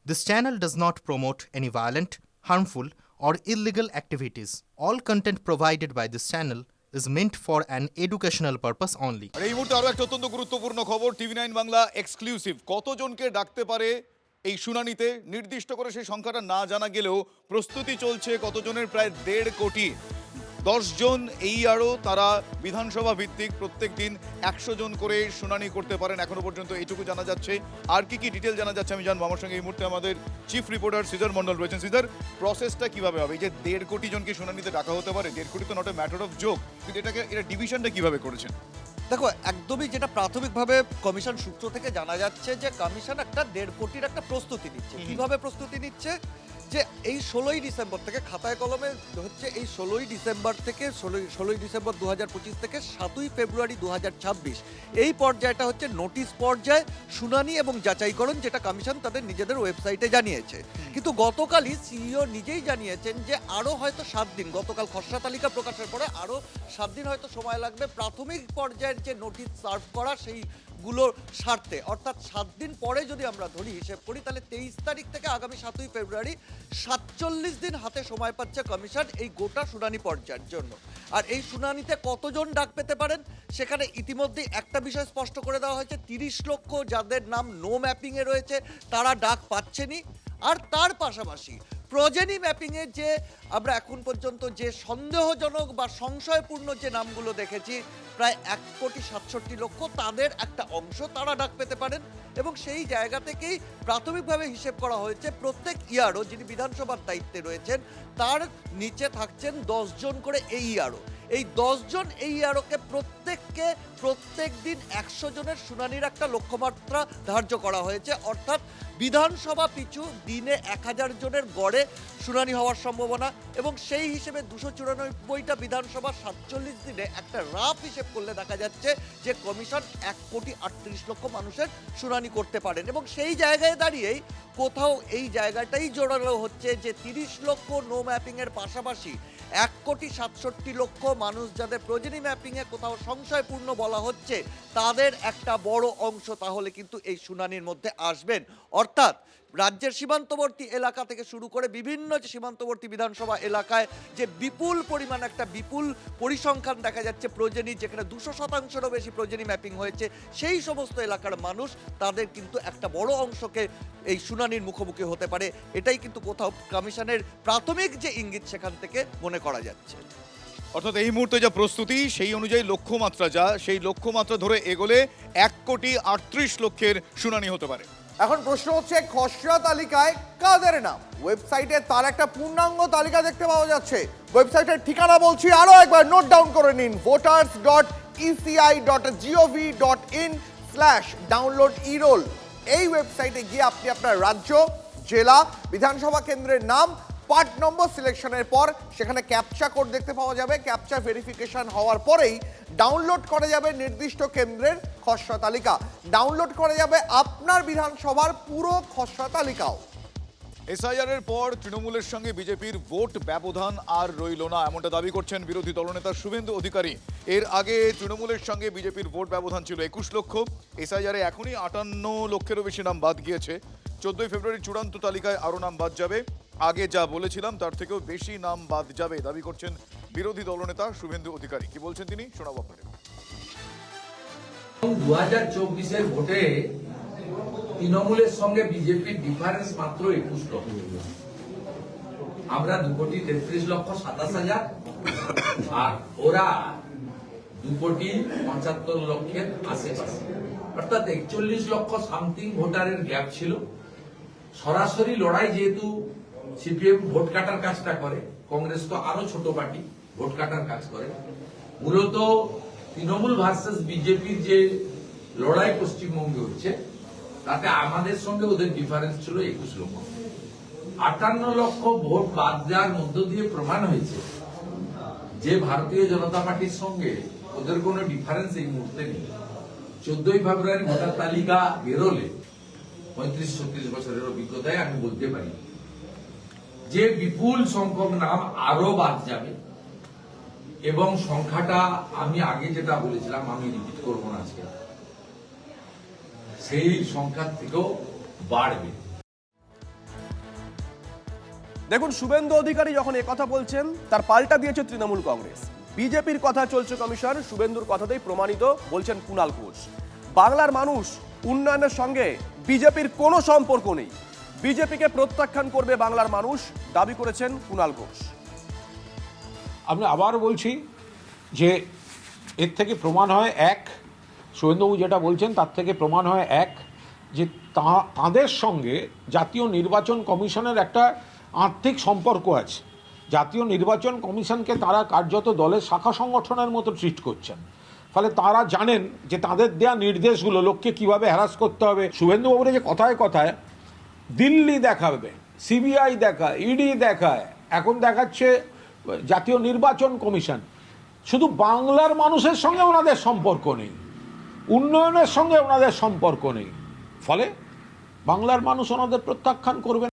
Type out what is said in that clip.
This channel does not promote any violent, harmful, or illegal activities. All content provided by this channel is meant for an educational purpose only. আর এই মুহূর্তে আরো একটা অত্যন্ত গুরুত্বপূর্ণ খবর, টিভি9 Bangla exclusive. কতজনকে ডাকতে পারে এই শুনানিতে নির্দিষ্ট করে সেই সংখ্যাটা না জানা গেলেও প্রস্তুতি চলছে কতজনের, প্রায় 1.5 কোটি। 10 জন এই আরও তারা বিধানসভা ভিত্তিক প্রত্যেক দিন 100 জন করে শুনানি করতে পারেন এখনো পর্যন্ত, এইটুকু জানা যাচ্ছে। আর কি কি ডিটেল জানা যাচ্ছে আমি জানবো। আমার সঙ্গে এই মুহূর্তে আমাদের চিফ রিপোর্টার সিজার মন্ডল রয়েছেন। সিজার, প্রসেসটা কিভাবে হবে? এই যে 1.5 কোটি জনকে শুনানিতে ডাকা হতে পারে, 1.5 কোটি তো not a matter of joke, কিন্তু এটা ডিভিশনটা কিভাবে করেছেন? দেখো, একদমই যেটা প্রাথমিকভাবে কমিশন সূত্র থেকে জানা যাচ্ছে যে কমিশন একটা 1.5 কোটির একটা প্রস্তুতি নিচ্ছে। কিভাবে প্রস্তুতি নিচ্ছে? যে এই 16ই ডিসেম্বর থেকে খাতায় কলমে হচ্ছে, এই 16ই ডিসেম্বর থেকে 16ই ডিসেম্বর 2025 থেকে 7ই ফেব্রুয়ারি 2026 এই পর্যায়টা হচ্ছে নোটিশ পর্যায়, শুনানি এবং যাচাইকরণ, যেটা কমিশন তাদের নিজেদের ওয়েবসাইটে জানিয়েছে। কিন্তু গতকালই সিইও নিজেই জানিয়েছেন যে আরও হয়তো 7 দিন, গতকাল খসড়া তালিকা প্রকাশের পরে আরও 7 দিন হয়তো সময় লাগবে প্রাথমিক পর্যায়ের যে নোটিশ সার্ভ করা সেইগুলোর স্বার্থে। অর্থাৎ 7 দিন পরে যদি আমরা ধরি, হিসেব করি, তাহলে 23 তারিখ থেকে আগামী 7ই ফেব্রুয়ারি 47 দিন হাতে সময় পাচ্ছে কমিশন এই গোটা শুনানি পর্যায়ের জন্য। আর এই শুনানিতে কতজন ডাক পেতে পারেন, সেখানে ইতিমধ্যে একটা বিষয় স্পষ্ট করে দেওয়া হয়েছে, 30 লক্ষ যাদের নাম নো ম্যাপিংয়ে রয়েছে তারা ডাক পাচ্ছেনই। আর তার পাশাপাশি প্রজেনি ম্যাপিংয়ে যে আমরা এখন পর্যন্ত যে সন্দেহজনক বা সংশয়পূর্ণ যে নামগুলো দেখেছি, প্রায় 1,67,00,000 তাদের একটা অংশ তারা ডাক পেতে পারেন। এবং সেই জায়গা থেকেই প্রাথমিকভাবে হিসেব করা হয়েছে প্রত্যেক ইয়ারও যিনি বিধানসভার দায়িত্বে রয়েছেন তার নিচে থাকছেন 10 জন করে এই ইয়ারও। এই 10 জন এই ইয়ারোকে প্রত্যেক দিন 100 জনের শুনানির একটা লক্ষ্যমাত্রা ধার্য করা হয়েছে। অর্থাৎ বিধানসভা পিছু দিনে 1000 জনের গড়ে শুনানি হওয়ার সম্ভাবনা। এবং সেই হিসেবে 294টা বিধানসভা 47 দিনে একটা রাফ হিসেব করলে দেখা যাচ্ছে যে কমিশন 1,38,00,000 মানুষের শুনানি করতে পারেন। এবং সেই জায়গায় দাঁড়িয়েই কোথাও এই জায়গাটাই জোরালো হচ্ছে যে 30 লক্ষ নো ম্যাপিংয়ের পাশাপাশি 1,67,00,000 মানুষ যাদের প্রজেনি ম্যাপিংয়ে কোথাও সংশয়পূর্ণ বলা হচ্ছে, তাদের একটা বড় অংশ তাহলে কিন্তু এই শুনানির মধ্যে আসবেন। অর্থাৎ রাজ্যের সীমান্তবর্তী এলাকা থেকে শুরু করে বিভিন্ন যে সীমান্তবর্তী বিধানসভা এলাকায় যে বিপুল পরিমাণ একটা বিপুল পরিসংখ্যান দেখা যাচ্ছে প্রজেনি, যেখানে 200%-রও বেশি প্রজেনি ম্যাপিং হয়েছে, সেই সমস্ত এলাকার মানুষ তাদের কিন্তু একটা বড় অংশকে এই শুনানির মুখোমুখি হতে পারে। এটাই কিন্তু কোথাও কমিশনের প্রাথমিক যে ইঙ্গিত সেখান থেকে মনে করা যাচ্ছে। অর্থাৎ এই মুহূর্তে যা প্রস্তুতি সেই অনুযায়ী লক্ষ্যমাত্রা সেই লক্ষ্যমাত্রা ধরে এগোলে 1,38,00,000 শুনানি হতে পারে। এখন প্রশ্ন হচ্ছে, খসড়া তালিকায় কাদের নাম? ওয়েবসাইটে তার একটা পূর্ণাঙ্গ তালিকা দেখতে পাওয়া যাচ্ছে। ওয়েবসাইটের ঠিকানা বলছি, আরো একবার নোট ডাউন করে নিন, voters.eci.gov.in/download-e-roll। এই ওয়েবসাইটে গিয়ে আপনি আপনার রাজ্য, জেলা, বিধানসভা কেন্দ্রের নাম, পার্ট নম্বর সিলেকশনের পর সেখানে ক্যাপচা কোড দেখতে পাওয়া যাবে। ক্যাপচা ভেরিফিকেশন হওয়ার পরেই ডাউনলোড করা যাবে নির্দিষ্ট কেন্দ্রের খসড়া তালিকা, ডাউনলোড করা যাবে আপনার বিধানসভার পুরো খসড়া তালিকাও। এসআইআর এর পর তৃণমূলের সঙ্গে বিজেপির ভোট ব্যবধান আর রইল না, এমনটা দাবি করছেন বিরোধী দলনেতা শুভেন্দু অধিকারী। এর আগে তৃণমূলের সঙ্গে বিজেপির ভোট ব্যবধান ছিল 21 লক্ষ, এসআইআর এ এখনই 58 লক্ষেরও বেশি নাম বাদ গিয়েছে। 14ই ফেব্রুয়ারি চূড়ান্ত তালিকায় আরও নাম বাদ যাবে। আগে যা বলেছিলাম তার থেকেও বেশি নাম বাদ যাবে দাবি করছেন বিরোধী দলনেতা শুভেন্দু অধিকারী। কি বলছেন তিনি, শোনাবো আপনাদের। 2024-এর ভোটে তৃণমূলের সঙ্গে বিজেপির ডিফারেন্স মাত্র 21 লক্ষ। আমরা 2,33,27,000 আর ওরা 2,75,00,000 আশেপাশে, অর্থাৎ 41 লক্ষ সামথিং ভোটারের গ্যাপ ছিল। সরাসরি লড়াই যেহেতু সিপিএম ভোট কাটার কাজটা করে, কংগ্রেস তো আরো ছোট পার্টি, ভোট কাটার কাজ করে। মূলত তৃণমূল ভার্সেস বিজেপির যে লড়াই পশ্চিমবঙ্গে হচ্ছে, তাতে আমাদের সঙ্গে ওদের ডিফারেন্স ছিল 21 লক্ষ। 58 লক্ষ ভোট বাদ দেওয়ার মধ্য দিয়ে প্রমাণ হয়েছে যে ভারতীয় জনতা পার্টির সঙ্গে ওদের কোনো ডিফারেন্স এই মুহূর্তে নেই। 14ই ফেব্রুয়ারি ভোটার তালিকা বেরোলে 35-36 বছরের অভিজ্ঞতায় আমি বলতে পারি যে বিপুল সংখ্যক নাম আরো বাদ যাবে এবং সংখ্যাটা আমি আগে যেটা বলেছিলাম, আমি রিপিট করবো না আজকে, সেই সংখ্যার থেকেও বাড়বে। দেখুন, শুভেন্দু অধিকারী যখন একথা বলছেন তার পাল্টা দিয়েছে তৃণমূল কংগ্রেস। বিজেপির কথা চলছে কমিশন, শুভেন্দুর কথাতেই প্রমাণিত বলছেন কুণাল ঘোষ। বাংলার মানুষ উন্নয়নের সঙ্গে বিজেপির কোনো সম্পর্ক নেই, বিজেপিকে প্রত্যাখ্যান করবে বাংলার মানুষ, দাবি করেছেন কুণাল ঘোষ। আমি আবার বলছি যে এর থেকে প্রমাণ হয় এক, শুভেন্দুবাবু যেটা বলছেন তার থেকে প্রমাণ হয় এক, যে তাদের সঙ্গে জাতীয় নির্বাচন কমিশনের একটা আর্থিক সম্পর্ক আছে। জাতীয় নির্বাচন কমিশনকে তারা কার্যত দলের শাখা সংগঠনের মতো ট্রিট করছেন। ফলে তারা জানেন যে তাদের দেয়া নির্দেশগুলো লোককে কিভাবে হ্যারাস করতে হবে। শুভেন্দুবাবুরা যে কথায় কথায় দিল্লি দেখাবে, সিবিআই দেখায়, ইডি দেখায়, এখন দেখাচ্ছে জাতীয় নির্বাচন কমিশন, শুধু বাংলার মানুষের সঙ্গে ওনাদের সম্পর্ক নেই, উন্নয়নের সঙ্গে ওনাদের সম্পর্ক নেই। ফলে বাংলার মানুষ ওনাদের প্রত্যাখ্যান করবেন।